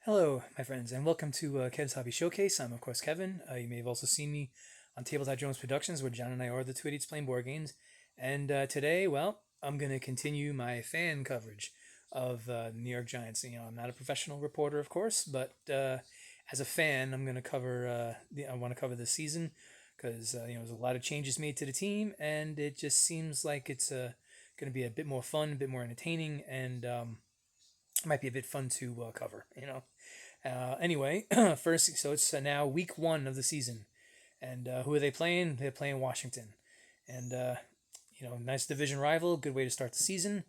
Hello, my friends, and welcome to Kev's Hobby Showcase. I'm, of course, Kevin. You may have also seen me on Tabletop Jones Productions, where John and I are the two idiots playing board games. And today, well, I'm going to continue my fan coverage of the New York Giants. I'm not a professional reporter, of course, but as a fan, I'm going to cover. I want to cover this season because there's a lot of changes made to the team, and it just seems like it's going to be a bit more fun, a bit more entertaining, and might be a bit fun to cover. Anyway, first, so it's now week one of the season, and who are they playing? They're playing Washington, and nice division rival. Good way to start the season.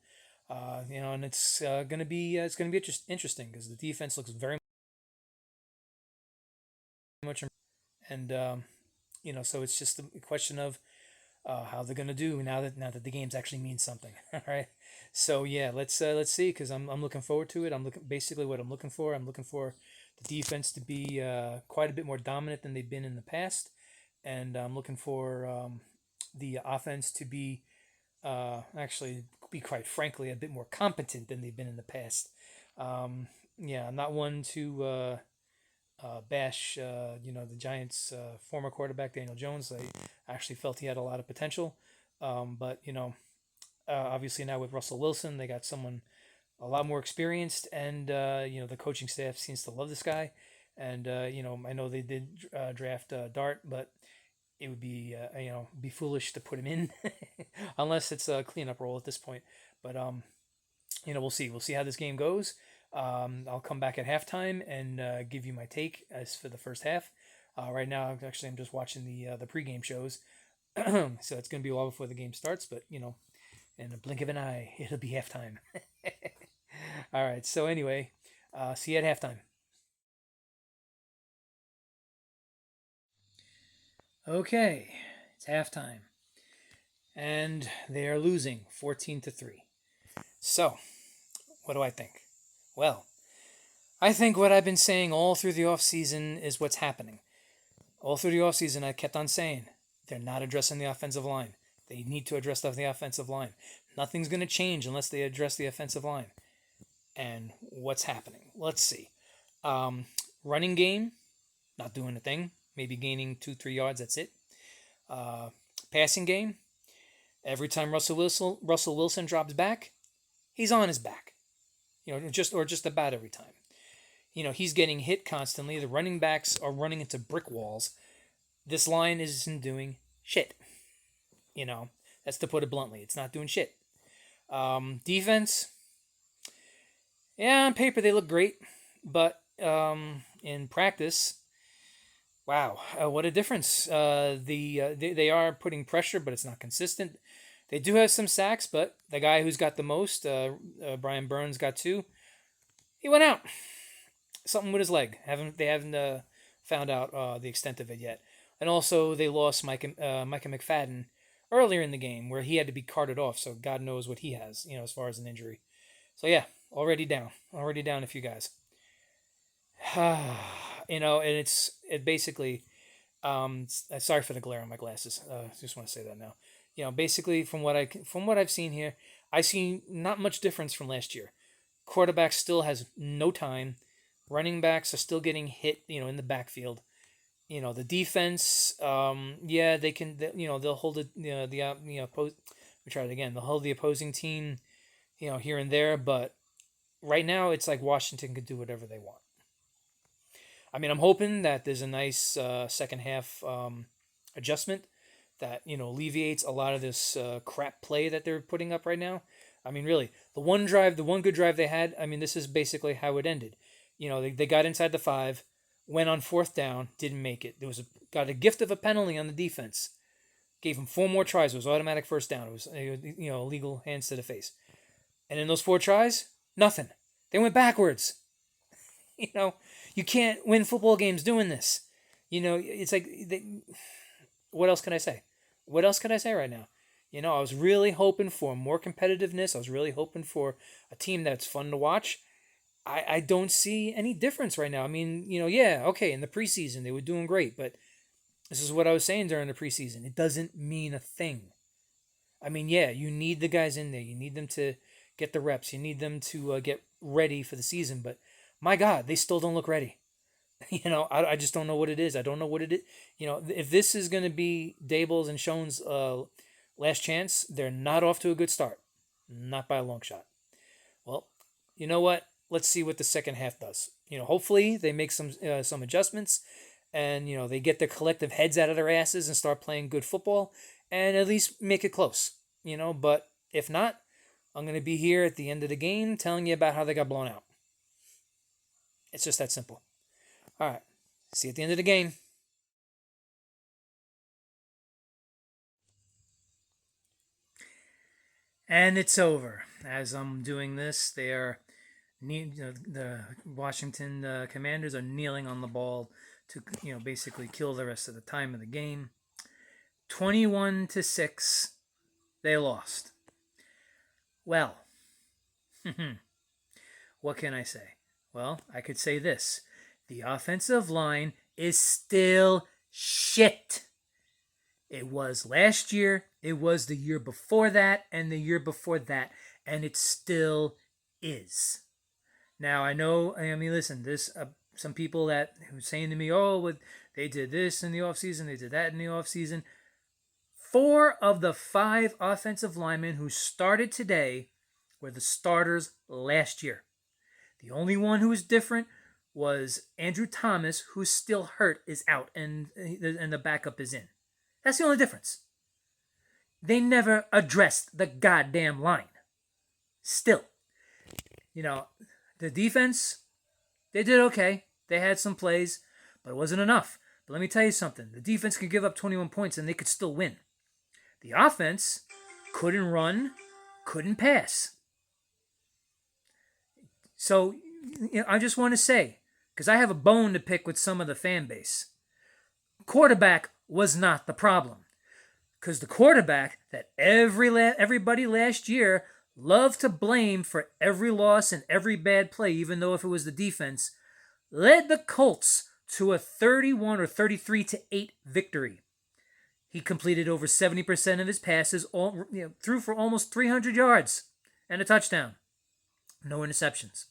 And it's gonna be interesting because the defense looks very much, and so it's just a question of how they're gonna do now that the games actually mean something. All right. So yeah, let's see because I'm looking forward to it. I'm looking basically what I'm looking for. I'm looking for the defense to be quite a bit more dominant than they've been in the past, and I'm looking for the offense to be actually be quite frankly a bit more competent than they've been in the past. Yeah, I'm not one to bash the Giants' former quarterback Daniel Jones. I actually felt he had a lot of potential, but obviously now with Russell Wilson, they got someone a lot more experienced, and the coaching staff seems to love this guy. And I know they did draft Dart, but it would be foolish to put him in unless it's a cleanup role at this point. But we'll see. We'll see how this game goes. I'll come back at halftime and give you my take as for the first half. Right now, actually, I'm just watching the pregame shows, so it's going to be a while before the game starts. But in a blink of an eye, it'll be halftime. All right. So anyway, see you at halftime. Okay, it's halftime, and they are losing 14-3. So, what do I think? Well, I think what I've been saying all through the off season is what's happening. All through the off season, I kept on saying they're not addressing the offensive line. They need to address the offensive line. Nothing's going to change unless they address the offensive line. And what's happening? Let's see. Um, Running game, not doing a thing. Maybe gaining 2-3 yards. That's it. Uh, Passing game. Every time Russell Wilson drops back, he's on his back. Just about every time. He's getting hit constantly. The running backs are running into brick walls. This line isn't doing shit. That's to put it bluntly. It's not doing shit. Defense, yeah, on paper they look great, but in practice, wow, what a difference. They are putting pressure, but it's not consistent. They do have some sacks, but the guy who's got the most, Brian Burns, got two. He went out. Something with his leg. They haven't found out the extent of it yet. And also they lost Micah McFadden earlier in the game where he had to be carted off. So God knows what he has, as far as an injury. So yeah, already down a few guys. And it basically. Sorry for the glare on my glasses. Just want to say that now. Basically from what I've seen here, I see not much difference from last year. Quarterback still has no time. Running backs are still getting hit, in the backfield. The defense, yeah, they'll hold it, we try it again. They'll hold the opposing team, here and there, but right now it's like Washington could do whatever they want. I mean, I'm hoping that there's a nice second half adjustment that alleviates a lot of this crap play that they're putting up right now. I mean, really, the one good drive they had. I mean, this is basically how it ended. They got inside the five, went on fourth down, didn't make it. There was got a gift of a penalty on the defense. Gave them four more tries. It was automatic first down. It was illegal hands to the face. And in those four tries, nothing. They went backwards. You know, you can't win football games doing this. It's like what else can I say? What else can I say right now? I was really hoping for more competitiveness. I was really hoping for a team that's fun to watch. I don't see any difference right now. I mean, yeah, okay, in the preseason they were doing great, but this is what I was saying during the preseason. It doesn't mean a thing. I mean, yeah, you need the guys in there. You need them to get the reps. You need them to get ready for the season. But my God, they still don't look ready. I just don't know what it is. I don't know what it is. If this is going to be Dable's and Schoen's last chance, they're not off to a good start. Not by a long shot. Well, you know what? Let's see what the second half does. Hopefully they make some adjustments, and they get their collective heads out of their asses and start playing good football, and at least make it close. But if not, I'm going to be here at the end of the game telling you about how they got blown out. It's just that simple. All right. See you at the end of the game. And it's over. As I'm doing this, the Washington Commanders are kneeling on the ball to basically kill the rest of the time of the game. 21-6, they lost. Well, what can I say? Well, I could say this. The offensive line is still shit. It was last year, it was the year before that, and the year before that, and it still is. Now, I know, listen, there's some people that were saying to me, they did this in the offseason, they did that in the offseason. 4 of the 5 offensive linemen who started today were the starters last year. The only one who was different was Andrew Thomas, who's still hurt, is out, and the backup is in. That's the only difference. They never addressed the goddamn line. Still, the defense, they did okay. They had some plays, but it wasn't enough. But let me tell you something. The defense could give up 21 points and they could still win. The offense couldn't run, couldn't pass. So, I just want to say, because I have a bone to pick with some of the fan base, quarterback was not the problem. Because the quarterback that everybody last year loved to blame for every loss and every bad play, even though if it was the defense, led the Colts to a 31 or 33-8 victory. He completed over 70% of his passes, threw for almost 300 yards and a touchdown. No interceptions.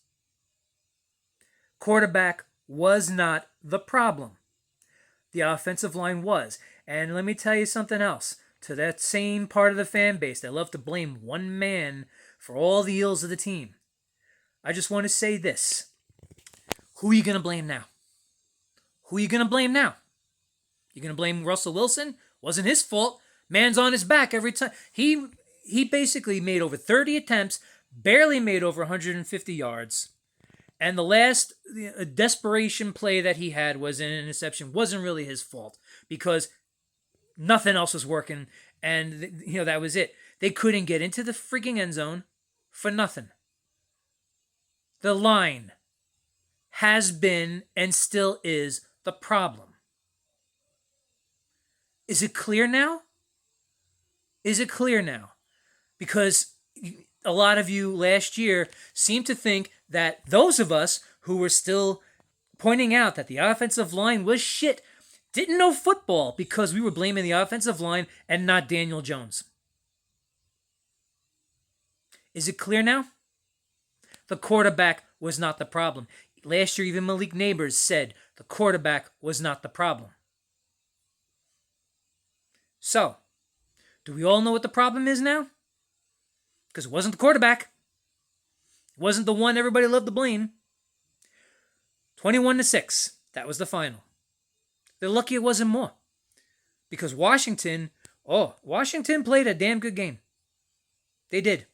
Quarterback was not the problem. The offensive line was. And let me tell you something else. To that same part of the fan base that love to blame one man for all the ills of the team, I just want to say this. Who are you going to blame now? Who are you going to blame now? You're going to blame Russell Wilson? Wasn't his fault. Man's on his back every time. He basically made over 30 attempts, barely made over 150 yards. And the last desperation play that he had was an interception. Wasn't really his fault because nothing else was working. And, that was it. They couldn't get into the freaking end zone for nothing. The line has been and still is the problem. Is it clear now? Is it clear now? Because a lot of you last year seemed to think that those of us who were still pointing out that the offensive line was shit didn't know football because we were blaming the offensive line and not Daniel Jones. Is it clear now? The quarterback was not the problem. Last year, even Malik Nabers said the quarterback was not the problem. So, do we all know what the problem is now? Because it wasn't the quarterback. It wasn't the one everybody loved to blame. 21-6. That was the final. They're lucky it wasn't more. Because Washington played a damn good game. They did.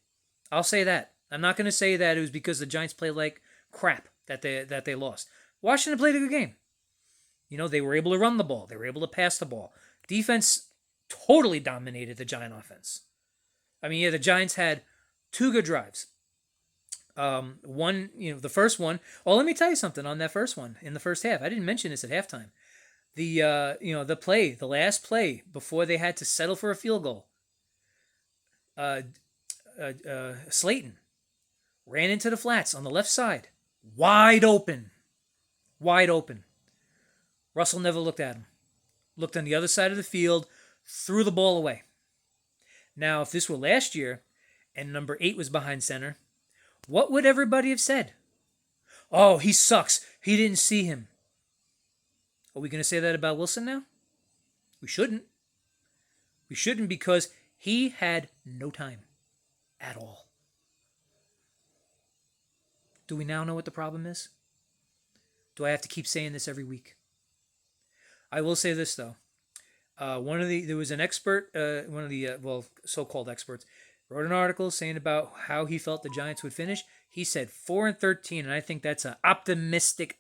I'll say that. I'm not going to say that it was because the Giants played like crap that they lost. Washington played a good game. They were able to run the ball. They were able to pass the ball. Defense totally dominated the Giant offense. The Giants had 2 good drives. One, the first one. Oh, let me tell you something on that first one in the first half. I didn't mention this at halftime. The last play before they had to settle for a field goal. Slayton ran into the flats on the left side, wide open. Russell never looked at him. Looked on the other side of the field, threw the ball away. Now, if this were last year and number 8 was behind center, what would everybody have said? Oh, he sucks. He didn't see him. Are we going to say that about Wilson now? We shouldn't. We shouldn't because he had no time at all. Do we now know what the problem is? Do I have to keep saying this every week? I will say this though. There was an expert, one of the so-called experts, wrote an article saying about how he felt the Giants would finish. He said 4-13, and I think that's an optimistic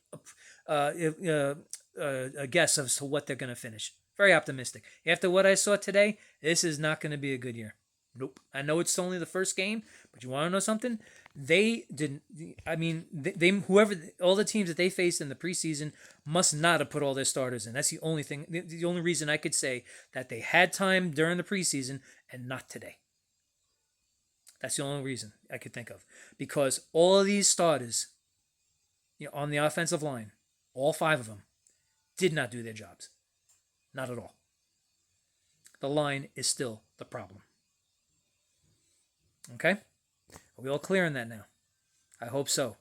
a guess as to what they're going to finish. Very optimistic. After what I saw today, this is not going to be a good year. Nope. I know it's only the first game, but you want to know something? They didn't. I mean, all the teams that they faced in the preseason must not have put all their starters in. That's the only thing. The only reason I could say that they had time during the preseason and not today. That's the only reason I could think of, because all of these starters, on the offensive line, all 5 of them, did not do their jobs. Not at all. The line is still the problem. Okay? Are we all clear on that now? I hope so.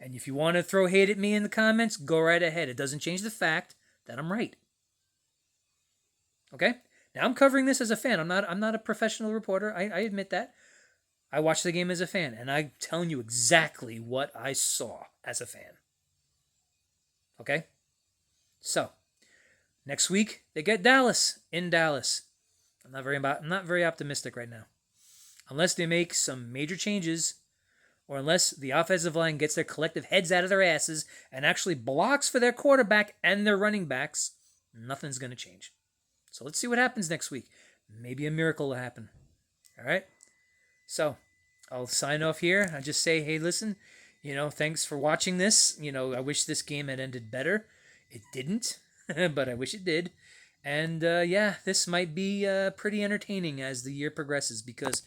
And if you want to throw hate at me in the comments, go right ahead. It doesn't change the fact that I'm right. Okay? Now I'm covering this as a fan. I'm not a professional reporter. I admit that. I watched the game as a fan, and I'm telling you exactly what I saw as a fan. Okay? So, next week they get Dallas in Dallas. I'm not very optimistic right now. Unless they make some major changes, or unless the offensive line gets their collective heads out of their asses and actually blocks for their quarterback and their running backs, nothing's going to change. So let's see what happens next week. Maybe a miracle will happen. All right? So I'll sign off here. I just say, hey, listen, thanks for watching this. I wish this game had ended better. It didn't, but I wish it did. And this might be pretty entertaining as the year progresses, because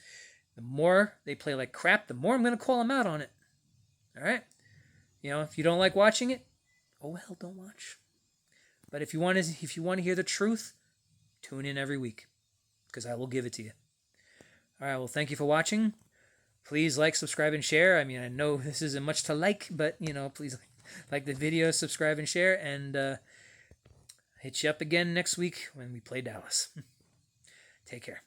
the more they play like crap, the more I'm going to call them out on it. All right? If you don't like watching it, oh well, don't watch. But if you want to hear the truth, tune in every week, because I will give it to you. All right, well, thank you for watching. Please like, subscribe, and share. I mean, I know this isn't much to like, but, please like the video, subscribe, and share, and hit you up again next week when we play Dallas. Take care.